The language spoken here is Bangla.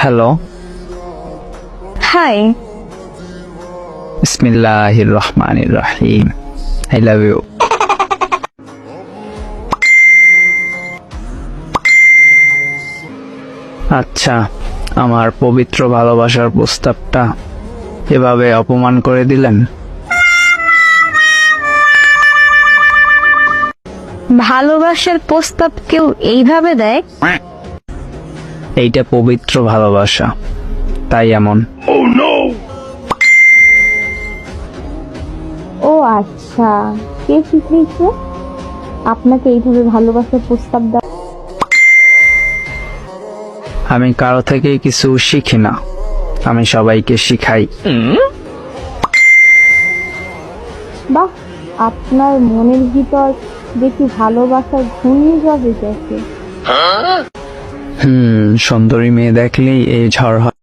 Hello, high. বিসমিল্লাহির রহমানির রহিম। I love you. আচ্ছা, আমার পবিত্র ভালোবাসার প্রস্তাবটা এভাবে অপমান করে দিলেন। ভালোবাসার প্রস্তাব কেউ এইভাবে দেয়? এইটা পবিত্র ভালোবাসা, তাই এমন। ও আচ্ছা, কে শিখিয়েছে আপনাকে এইভাবে ভালোবাসার প্রস্তাব দেওয়া? আমি কারো থেকেই কিছু শিখি না, আমি সবাইকে শিখাই। বাহ, আপনার মনের ভিতর দেখি ভালোবাসার ঘূর্ণিঝড় এসেছে। সুন্দরী মেয়ে দেখলেই এই ঝড় হয়।